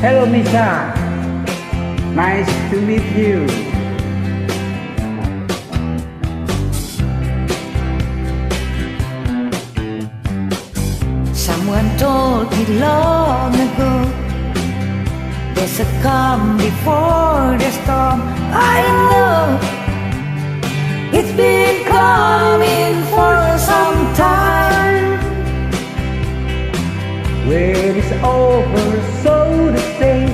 Hello, Misha. Nice to meet you. Someone told me long ago there's a calm before the storm. I know it's been coming for some time. When it's over, so to say,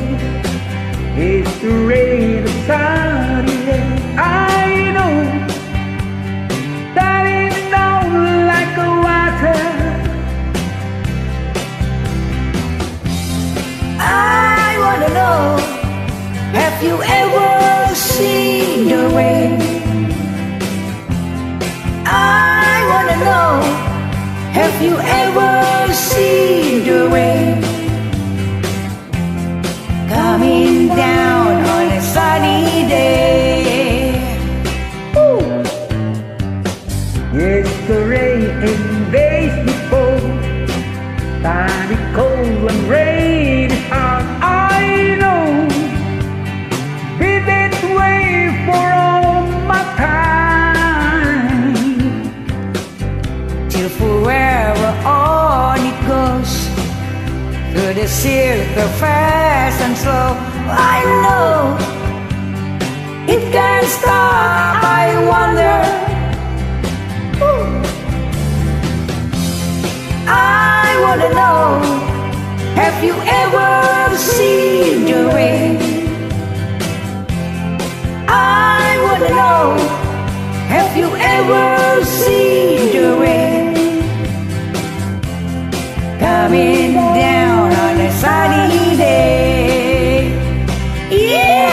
it's the rain of sunny day. I know that it's not like a water. I wanna know, have you ever seen the rain? I wanna know, have you ever seen the rain coming down on a sunny day? Woo! It's the rain in days before, time is cold and rain is hard. I know, been that way for all my time. Till forever on it goes, through the circle fast and slow. I know it can't stop, I wonder. Ooh. I wanna know, have you ever seen the rain? I wanna know, have you ever seen the rain coming down on a sunny day? Yeah!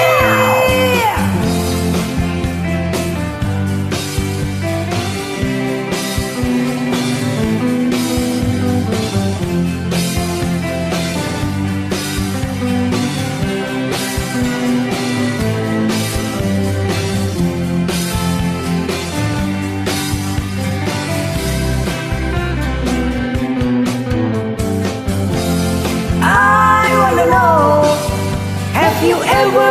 I wanna know, have you ever